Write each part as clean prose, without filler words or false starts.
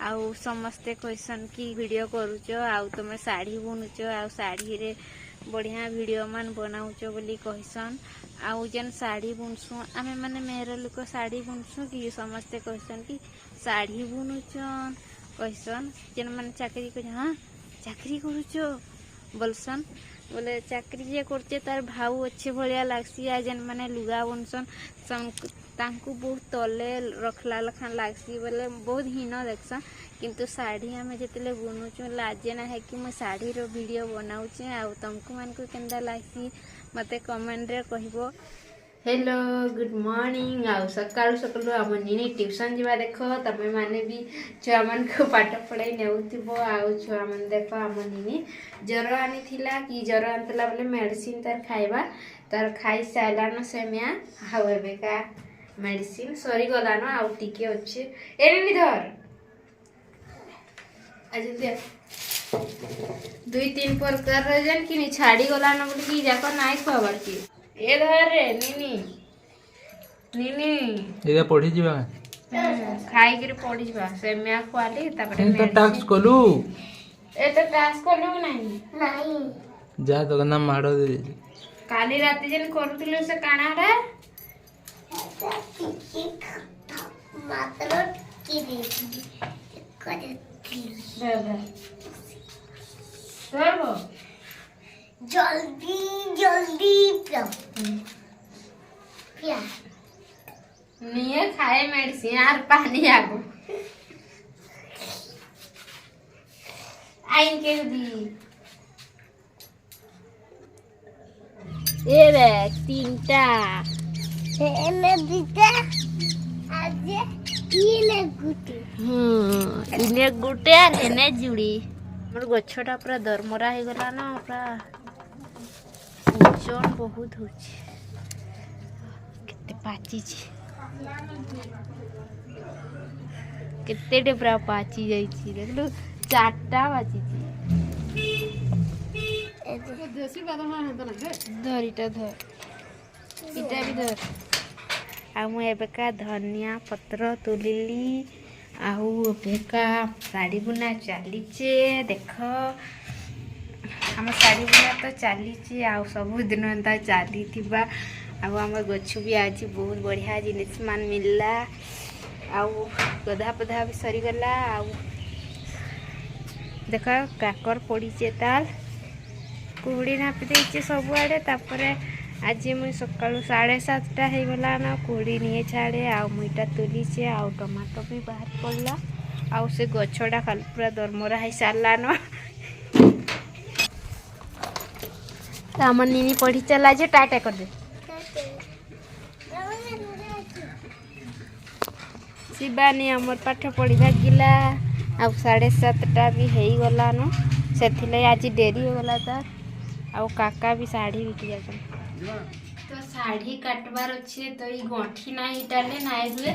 आउ समस्ते कहसन कि वीडियो करूच आउ तुम साड़ी बुनुच आउ साड़ी रे बढ़िया वीडियो मान बनाऊच बोली कहसन। आउ जेन साड़ी बुनसु आमे माने मेहर लोक साड़ी बुनसु कि समस्ते कहसन कि साड़ी बुनुचन कहसन। जेन माने चाकरी कर हाँ चाकरी करूच बोलसन बोले चाकरी जे करचे तार भाव अच्छे भलिया लागसी। आ जेन माने लुगा बुनसन तांकु बहुत तले रखला लखान लागसी बोले बहुत हीन देखसन। किंतु साड़ी आमे जेतले बुनुचु लाजे ना है कि मैं साड़ी रो वीडियो बनाऊचे आउ तुमको मान को केंदा लागसी मते कमेंट रे कहबो। हेलो गुड मॉर्निंग आउ सकाळु सकाळु आम निनी ट्यूशन जीवा देखो तमे माने भी छुआ मान को पाठ पढ़ाई नेउथिबो। आउ छुआ मान देखो आम निनी जर आनी थिला कि जर आनतला बोले मेडिसिन तार खाइबा तार खाई साइलानो सेमिया हाउ एबे का मेडिसिन सरी गलानो आउ टिके अछि एनी धर आज दे 2-3 प्रकार जन कि छाड़ी गलानो बोली कि जाको नाइ खबर की ए धर रे निनी निनी एदा पढ़ी जीवा खाई के पढ़ी जीवा सेमिया खवाली तापरे तो टास्क कोलू ए तो टास्क कोलू नहीं नहीं जा तो ना माडो दे काली रात जन करूतिलो से काना रे मात्र की देखी जल्दी जल्दी पिया निये खाए मेडिसिन यार पानी आगो आइन के दी ए रे तीनटा एने दीटा आज इने गुटे आर एने जुड़ी मोर गछटा पूरा दरमरा हो गला ना पूरा ओजन बहुत होची केते पाची छी केते पूरा पाची जाई छी देखलु चारटा पाची छी देसी बादाम है ना धर इटा धर इटा भी धर आ मु एबेका धनिया पत्र तुलिली आउ एबेका साड़ी बुना चलीचे देख आम साड़ी बुना तो चलीचे आउ सब दिन एंता चली थिबा आउ आम गछ भी आज बहुत बढ़िया जिनिस मान मिलला आउ गधा पधा भी सरीगला आउ देख काकर पड़ीचे ताल कुहड़ी नापी देचे सबुआड़े तापरे आज मुई सकाळु 7:30 हो गला ना कुहड़ी नहीं छाड़े आउ मुईटा तुलीचे आउ टमाटो भी बाहर पड़ला आउ से गछटा खाली पूरा दरमरा हो सारला न हमर निनी पढ़ी चला जे टाटा कर दे शिवानी हमर पाठ पढ़ी भागिला आउ 7:30 भी हो गला न सेथिले आज डेरी हो गला तार आउ काका भी साड़ी बिक जाछन तो साड़ी काटबार अच्छे तो ये गंठी ना इटाले ना हुए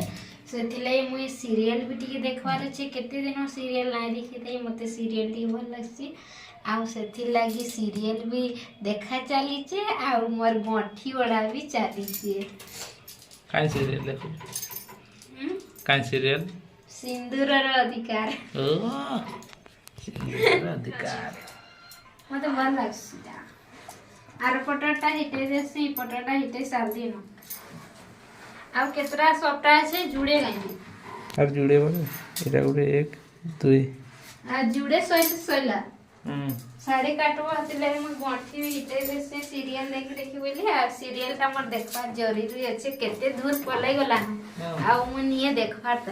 से मुझे सीरियल भी टी देखबार अच्छे केते दिन सीरियल ना देखी थे मते सीरियल टी भल लगसी आउ से लगी सीरियल भी देखा चली चे आउ मोर गंठी बड़ा भी चली चे काई सीरियल देखो काई सीरियल सिंदूर रो अधिकार ओ सिंदूर रो अधिकार मते भल लगसी आर पटटा हिटे देसी पटटा हिटे साल दिन आउ केतरा सप्ताह से जुड़े नहीं और जुड़े बोले एटा उड़े 1 2 आ जुड़े सोइला साड़ी काटबो हतले हम गंठी भी हिटे देसी सीरियल देखि बोली आ सीरियल त हमर देखबा जरूरी अछि केते दूर पलै गला आउ म निये देखबार त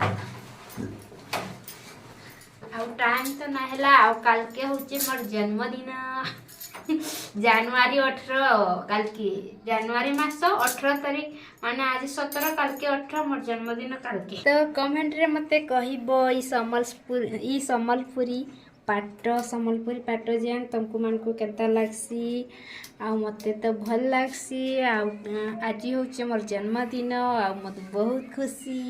आउ टाइम तो ना हला आउ काल के होचे मोर जन्मदिन जनवरी 18 काल की जनवरी मास 18 तारीख माने आज 17 काल के 18 मोर जन्मदिन काल के तो कमेंट रे मते कहिबो ई सम्बलपुरी पाट जेन तुमको मान को केता लागसी आ मते तो भल लागसी आ आज होचे मोर जन्मदिन आ मते बहुत खुशी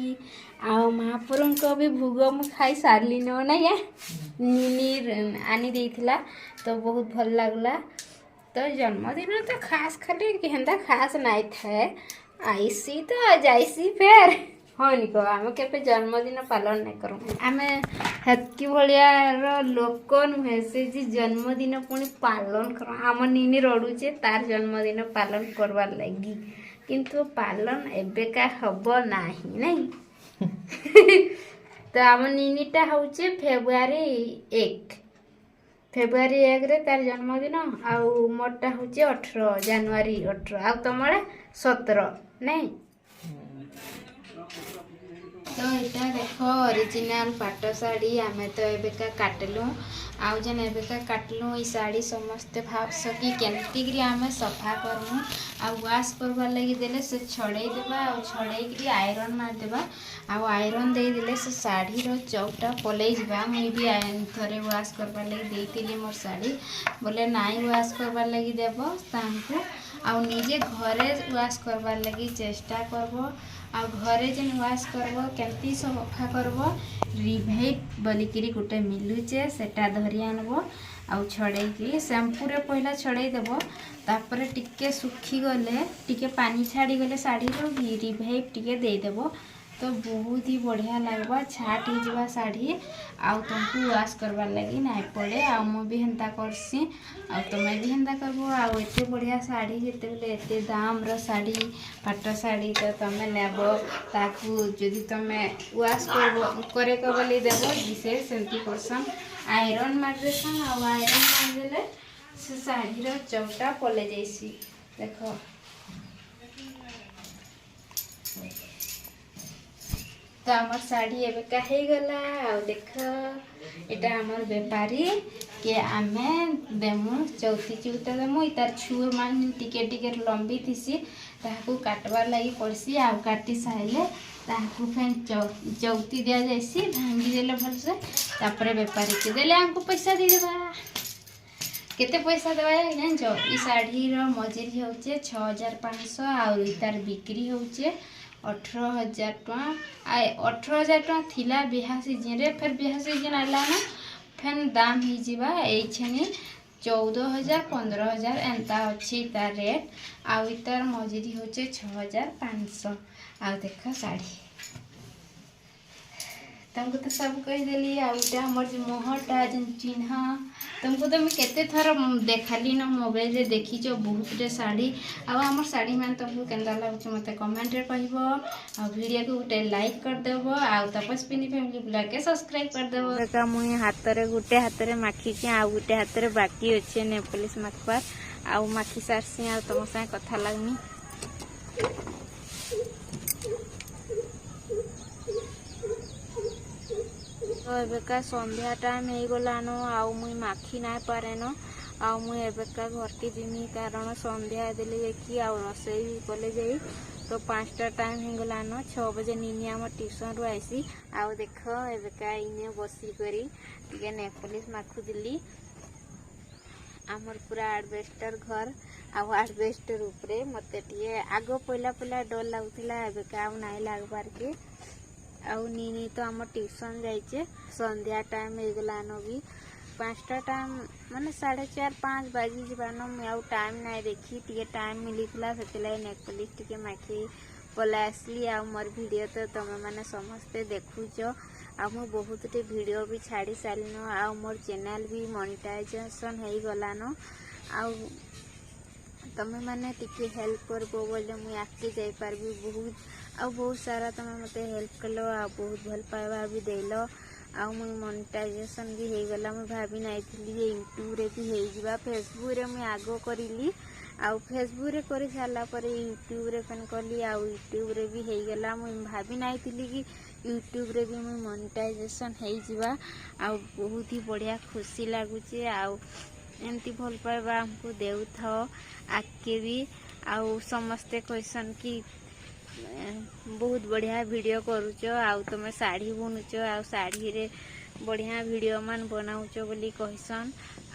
आ महापुरन को भी भोग मु खाई सारली न ना निनी आनी देथिला तो बहुत भल लागला तो जन्मदिन तो खास खाली केहंदा खास नहीं थे आईसी तो आ जाइसी फिर हाँ निक आम के जन्मदिन पालन नहीं करूँ आम हेतकी भाया लोक नुहे से जन्मदिन पुणी पालन कर आम निनी रड़ुचे तार जन्मदिन पालन करवार लगी किंतु पालन एबेका हब नाही नहीं तो आम निनीटा हूँ फेब्रुआरी 1 रे तार जन्मदिन आउ मोरटा हूँ 18 जानुआरी 18 आ तुम 17 नहीं तो यहाँ देख ओरिजिनल पाट शाढ़ी आम तो एबेका काटलु आउ जेन एबेका काटलु ई शाढ़ी समस्ते भावस कि केमती आम सफा करमु आ वाश करवार लगी देले से छड़े देबा आ छड़े आयरन मारदेबा आउ आयरन दे देले से शाढ़ी चौकटा पलई जावा मुई भी थरे वाश करवार लगी देइतिली मोर शाढ़ी बोले नाई वाश करवार लगी देब तांको आउ निजे घरे वाश करवार लगी चेष्टा करबो आ घरे जेन वाश करबो केमती सफा करबो रिभाइव बोलिकी गोटे मिलुचे सेटा धरी आनबो आउ छड़े शैम्पू रे पहला छड़े देब तापर टिके सुखी गले टिके पानी छाड़ी गले शाढ़ी रिभाइव टिके देदेब तो बहुत ही बढ़िया लगवा छाट हो शाढ़ी आउ तुमको वाश करवार लगी ना पड़े आ भी हेन्ता करसी आ तुम्हें भी हेन्ता करबो आउ एते बढ़िया शाढ़ी जिते बेले एते दाम रो शाढ़ी पाट शाढ़ी तो तुम्हें नेब ताकू जदि तुम्हें वाश करे बोली देव विशेष सेमती करसन आयरन मार देसन आउ आयरन मारदेले से शाढ़ी चौटा पले जाइसी देख तो आमर शाढ़ी एबेका हो गला आ देख एटा आमर बेपारी के आमे देमु चौथी चूता देमु तार छुए मान टिके टिके लंबी थीसी ताकू काटवार लगी पड़सी आ काटी साइले ताकू फेन चौथी दिया जाइसी भांगी देले भलसे तापरे बेपारी के देले हमको पैसा दे देबा केते पैसा देबा जान ई शाढ़ी रो मजूरी होचे 6500 आ तार बिक्री होचे 18,000 टका 18,000 टका थिला बिहा सीजन रे फिर बिहा सीजन आला ना फेन दाम ही जीवा एछनी 14,000 15,000 एंता अच्छी तार रेट आउ तार मजूरी होचे 6,500 आ देख शाढ़ी तुमको तो सब कहीदेली आउटा मोर जो मुहटा जेन चिन्ह तुमको तो मुझे केते थर देखाली ना मोबाइल रे देखी बहुत शाढ़ी आम शाढ़ी मान तुमको केन्दा लगुच मत कमेंट रे कहबो आ वीडियो को गोटे लाइक कर देबो आ तपस्विनी फैमिली ब्लॉग के सब्सक्राइब कर देबो देखा मुई हाथ रे गोटे हाथ रे माखी के आ गोटे हाथ रे बाकी अच्छे ने पुलिस माखबार आ माखी सारसी आ तुम संग कथा लागनी तो एबेका संध्या टाइम हो गलान आउ मुई माखी ना पारे न आउ मुई एबेका घर के जिमी कारण संध्या देले जाकि आउ रसोई भी कले जाई तो 5टा टाइम हो गलान 6 बजे निनी आम ट्यूशन रु आईसी आउ देख एबेका इने बसी करी टिके नेलपॉलिश माखु दिली आमर पूरा एडवेस्टर घर आउ एडवेस्टर ऊपरे मते टिए आगो पहला पहला डर लागुतिला एबेका आउ नाइ लागबार के आउ नीनी तो आम ट्यूशन जाइए संध्या टाइम हो गलान भी 5टा टाइम माने 4:30-5 बाजी जीवान आउ टाइम ना देखी टे टाइम मिलता से नेलपॉलिश टे माखी पला आसली आ मोर वीडियो तो तुम मैंने समस्ते देखुच आ मु बहुत टे वीडियो भी छाड़ी सारिन आ मोर चैनल भी मोनेटाइजेशन हो गलान आ तमें मैंने टिके हेल्प करबो बोले मुई आगे जाई पारबी बहुत सारा तमें मते हेल्प कलो आ बहुत भल पाइबा भी देलो आ मुई मोनेटाइजेशन भी हो गला मुई भाभी नाइ थिली जे यूट्यूब रे भी हो जिबा फेसबुक रे मुई आगो करिली आ फेसबुक रे करि साला पर यूट्यूब रे पेन करली आ यूट्यूब रे भी हो गला मुई भाभी नाइ थिली कि यूट्यूब रे भी मुई मोनेटाइजेशन हो जिबा आ बहुत ही बढ़िया खुशी लागुचे आ एमती भल पाइबा हमको देउ था आगे भी आउ समस्ते कहसन कि बहुत बढ़िया वीडियो करुच आउ तुम शाढ़ी बुनुच आउ शाढ़ी रे बढ़िया वीडियो मान बनाऊच बोली कहसन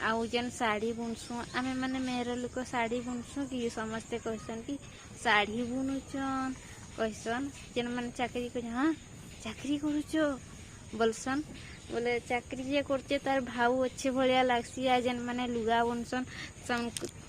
आउ जेन शाढ़ी बुनसु आमे माने मेहर लोक शाढ़ी बुनसु कि समस्ते कहसन कि शाढ़ी बुनुचन कहसन जेन माने चाकरी कर हाँ चाकरी करुच बोलसन बोले चाकरी जे करचे तार भाव अच्छे भलिया लागसी आ जेन माने लुगा बुनसन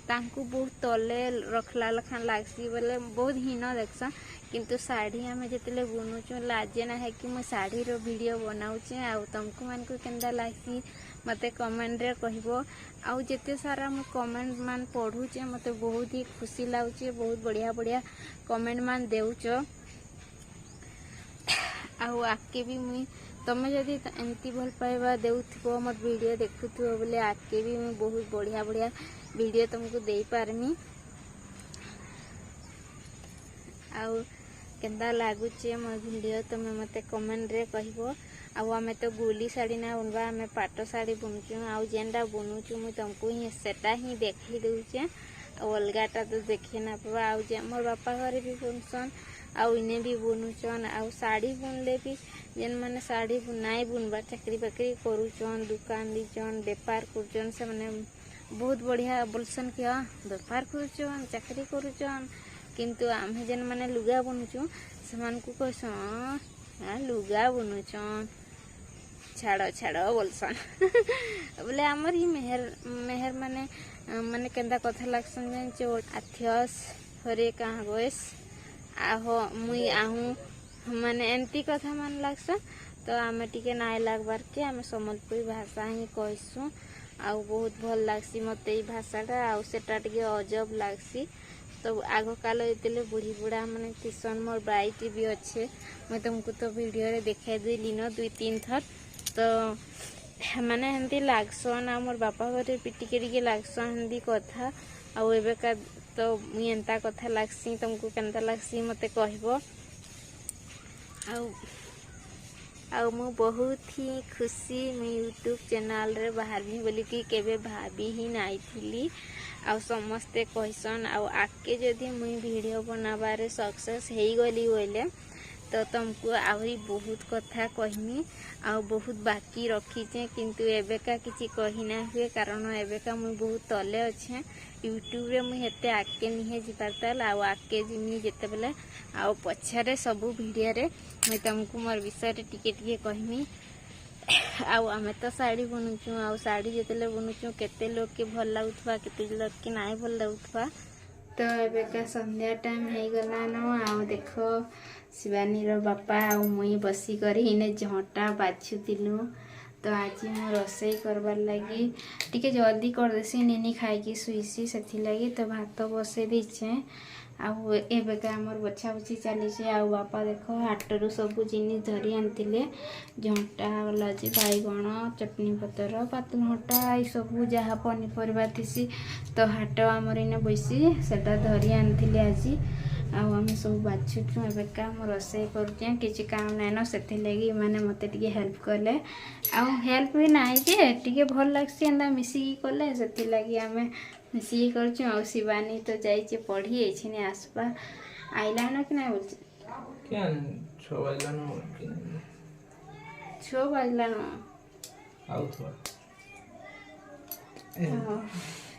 तांकु बहुत तले रखला लखान लागसी बोले बहुत हीन देखसा किंतु साड़ी आम जिते बुनुचु लाजे ना है कि मैं साड़ी रो वीडियो बनाऊचे आउ तुमको मान को केंदा लागसी मते कमेंट रे कहबो आउ जिते सारा मु कमेंट मान पढुचे मते बहुत ही खुशी लाଗୁचे बहुत बढ़िया बढ़िया कमेंट मान देउचो आउ आके भी मुई तमे जदि एमती भल पाइबा देउथिबो मोर वीडियो देखुथिबो बोले आके भी मुई बहुत बढ़िया बढ़िया वीडियो तुमको दे पारमी आउ केंदा लागुचे मोर वीडियो तमे मते कमेंट रे कहबो आउ आमे तो गोली साड़ी ना बुनबा आमे पाटो साड़ी बुनुचु आउ जेंडा बुनुचु मुई तुमको ही सेटा ही देखि देउचे अलगाटा तो देखि ना पाबा आउ जे मोर बापा घरे भी बुनसन आउ इने भी बुनुचन आउ साड़ी बुनले भी जेन माने साड़ी नाई बुनबा चाकरी बाकरी करूचन दुकान दीचन व्यापार करूचन से माने बहुत बढ़िया बोलसन कि व्यापार करूचन चाकरी करूचन किंतु आमे जेन माने लुगा बुनुचु से मान को कहसन लुगा बुनुचन छाड़ छाड़ बोलसन बोले आमर ही मेहर माने माने केंदा कथा लागसन जे आथियस हरे कहाँ गयस आहो मुई आहू माने एमती कथा मान लागसन तो आमे टिके नाय लागबार के आमे संबलपुरी भाषा ही कहसु आउ बहुत भल लागसी मते ई भाषाटा आउ सेटा टिके अजब लागसी तो आग काल इतले बुढ़ी बुढ़ा माने किसन मोर बाइक भी अच्छे मैं तुमको तो वीडियो रे देखाई देली न 2-3 थर तो माने हंदी लागसन आ मोर बापा घरे पिटिके टिके लागसन हंदी कथा आउ एबे का तो मुई एंता कथा लागसी तुमको केंता लागसी मते कहबो आउ मु बहुत ही खुशी मैं यूट्यूब चैनल रे बाहरमी बोली कि केबे भाभी ही नाई थिली आउ समस्ते कहसन आउ आके जदि मुई वीडियो बनाबारे सक्सेस हेई गली बोले तो तुमको आहरी बहुत कथा कहमी आउ बहुत बाकी रखीचे किंतु एबेका किछि कही ना हुए कारण एबेका मुई बहुत तले अच्छे यूट्यूब रे मुई हेते आके निहे जिबारतल आउ आके जिमी जेते बेले आउ पछरे सब वीडियो रे मुई तुमको मोर विषय रे टिके टिके कहमी आउ आमे तो साड़ी बुनुचु आउ साड़ी जेतेले बुनुचु केते लोग के भल लागुथबा केते लोग के नाय भल लागुथबा तो एबेका संध्या टाइम हे गला न आउ देखो शिवानी रो बापा आउ मुई बसी करी इने झंटा बाछुतिलु तो आज मो रोसई करबार लगी टिके जल्दी कर देसी निनी खाई की सुईसी सेथि लगी तो भात बसे दीछे आउ एबेका हमर बछा बछी चली छे आउ बापा देखो हाटरू सब जिनिस धरी आनतिले झंटा लजी बाईगण चटनी पतर पातलघंटा ई सब जहाँ पनीपरिबा थिसी तो हाट आमर इने बैसी सेटा धरी आनतिले आजी आउ आम सब बाछुचु एबेका हम रोसई करूचे किछि काम नाइ न सेथि लगी माने मते टिके हेल्प कले आउ हेल्प भी नाइ जे टिके भल लागसी एंदा मिसी कले सेथि लगी आमे मिसी करूछु आउ शिवानी तो जाइछे पढ़ी एछिने आसबा आइला न कि ना बोलछ केन 6 बजला न कि 6 बजला न आउ थोड़ा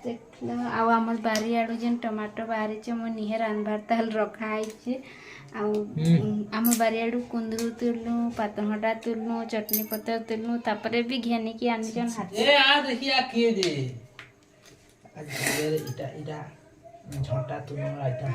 देखला आउ हमर बारी आडू जेन टमाटो बारी छ मो निहे रानबार ताल रखा आइछे आउ हमर बारी आडू कुंदरू तुलनु पातघंटा तुलनु चटनी पत्तर तुलनु तापरे भी घेनी की आनिजन हाथ ए आ देखिया के जे आज इटा इटा झंटा तुनो आइटम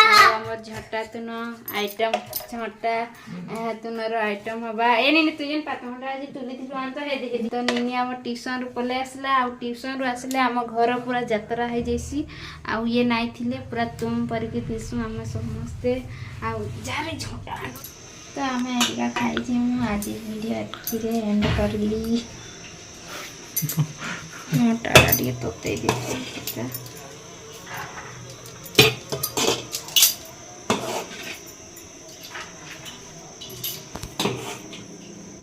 हमर झंटा तुनो आइटम झंटा तुनर आइटम हबा ए नी तू जेन पातघंटा आज तुली दिलु आन तो हे देखि तो नीनी हम ट्यूशन रू पले आसला आउ ट्यूशन रू आसले हम घर पूरा यात्रा हे जैसी आउ ये नाइ थिले पूरा तुम पर के थिसु हम समस्ते आउ जारे झंटा तो हमें एका खाई जे मु आज वीडियो एथिरे एंड करली मोटा गाड़ी तोते दे